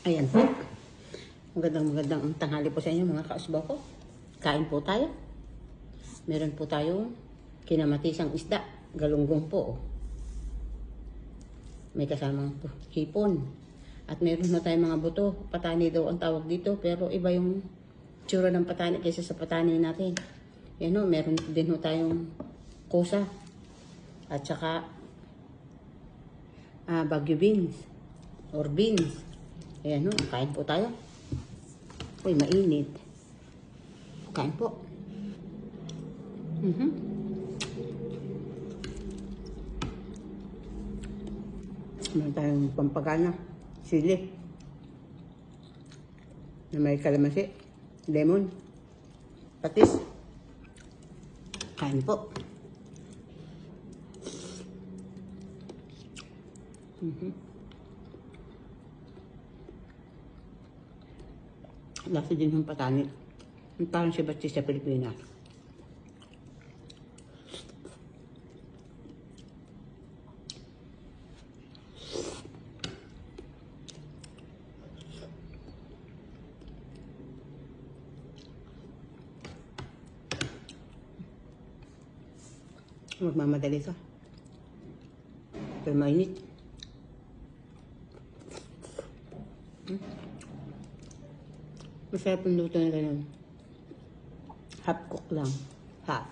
Ayan po. Magandang tanghali po sa inyo mga kausbaw ko. Kain po tayo. Meron po tayong kinamatisang isda. Galunggong po. May kasamang hipon. At meron na tayong mga buto. Patani daw ang tawag dito. Pero iba yung tsura ng patani kaysa sa patani natin. Yan o, meron din ho tayong kusa. At saka Baguio beans. Or beans. Ayan o, kain po tayo. Uy, mainit. Kain po. Meron tayong pampagana. Sili. Na may kalamansi. Lemon. Patis. Kain po. Lasa din yung patani. Parang si Basti sa Pilipinas. Magmamadali ka. Pero mainit. Masarap yung luto na ganun. Half cook lang. Half.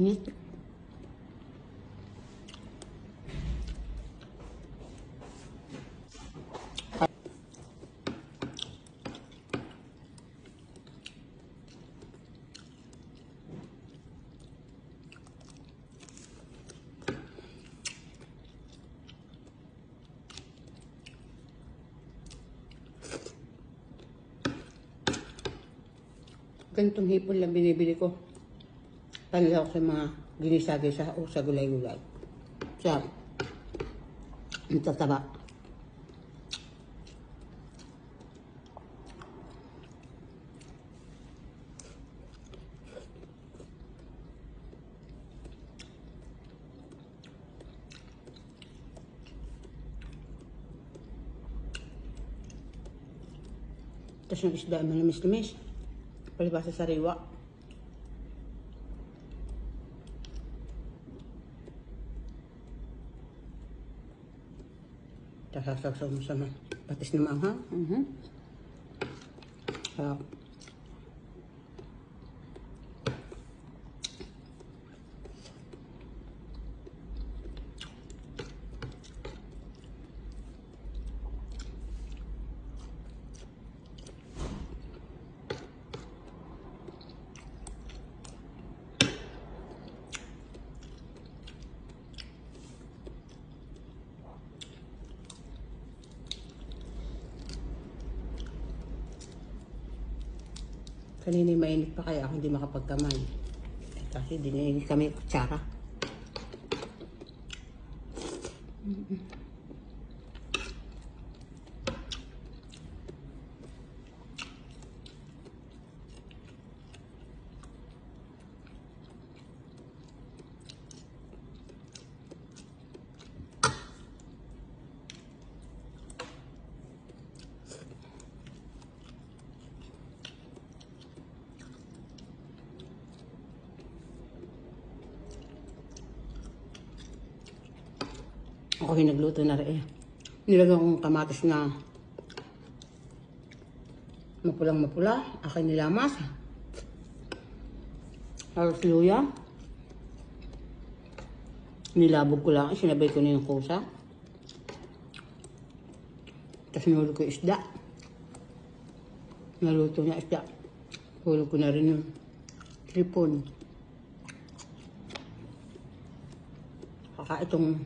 Init. Ganitong hipon lang binibili ko. Panila ko sa mga ginisa-gisa o sa gulay-gulay. Sa tataba. Tapos yung isda manamis-namis. Palibasa sa sariwa. Sasagsaw mo sa patis na maanghang. Kanina mainit pa kaya ako hindi makapagkamay. Kasi dinigil kami kutsara. Ako yung nagluto na rin. Nilagyan kong kamatis na mapulang-mapula. Akin nilamas. Halos luya. Nilabog ko lang. Sinabay ko na yung kusa. Tapos nulog ko yung isda. Naluto niya isda. Hulog ko na rin yung tripon. Kaka itong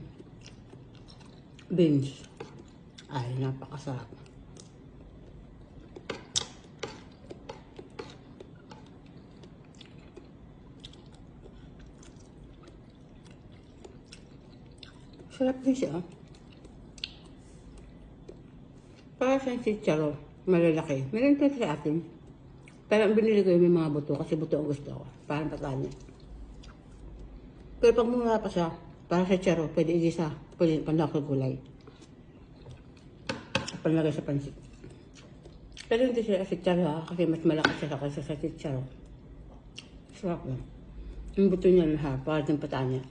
beans ay napakasarap. Sarap din siya. Para sa chicharo, malalaki. Meron tayo sa atin. Pero ang binili ko yung may mga buto kasi buto ang gusto ko. Parang patani. Pero pag mura pa siya, para sa charo, pwede igisa. Pwede panlaki gulay. Panlagay sa pansit. Pero hindi siya chicharo ha, kasi mas malakas siya kaysa sa chicharo. Sarap lang. Yung buto niya lahat, para ng patani.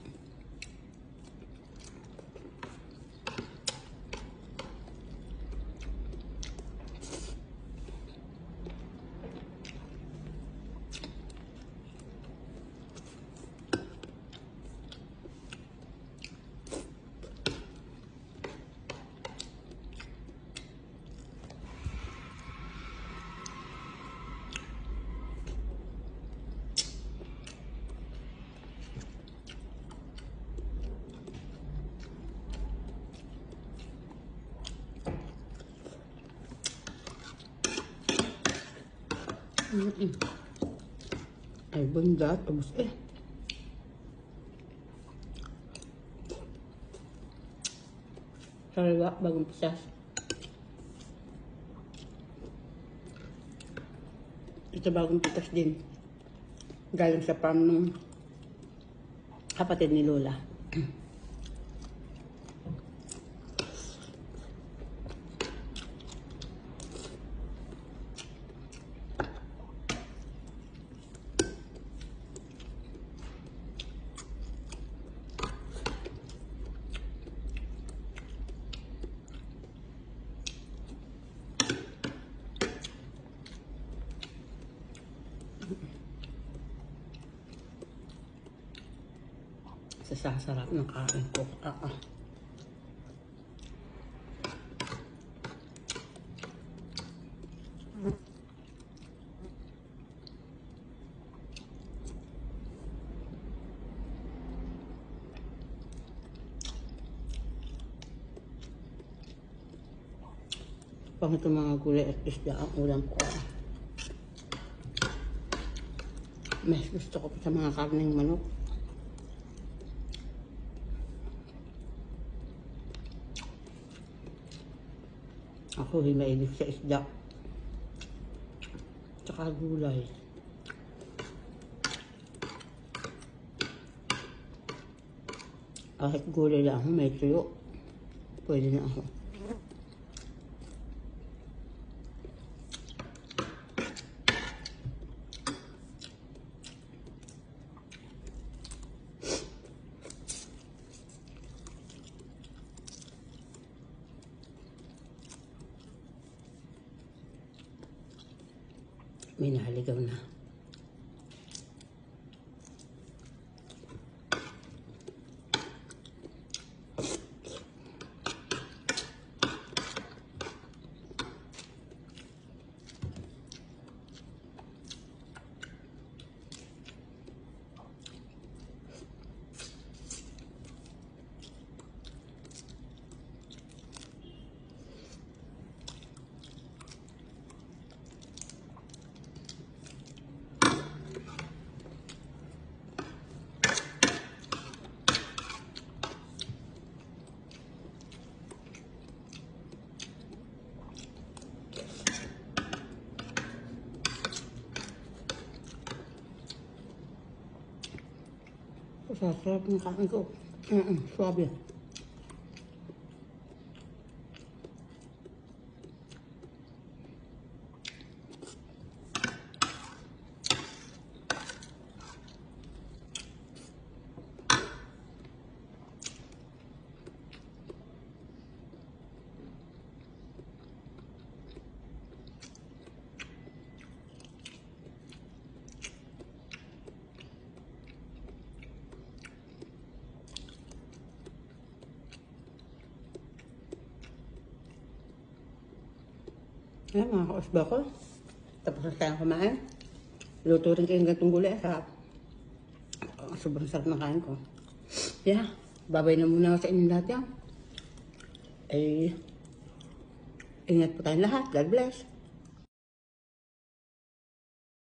Ay, banda. Tapos sariwa, bagong pisas. Ito bagong pitas din. Galing sa farm ng kapatid ni Lola. Sasarap ng kain ko. Pang ito mga gulay at isda ang ulam ko. Mas gusto ko pa sa mga karneng manok. Ako himahilig sa isda. Tsaka gulay. Kahit gulay lang ako, may tuyo. Pwede na ako. May nahaligaw na. Sarap ng kain ko. Swabe. Ayan mga kausba ko. Tapos na tayong kumain. Luto rin kayo ng gantong gulay. Sarap. Sobrang sarap ng kain ko. Yeah. Babay na muna ako sa inyong lahat yan. Ay, ingat po tayong lahat. God bless.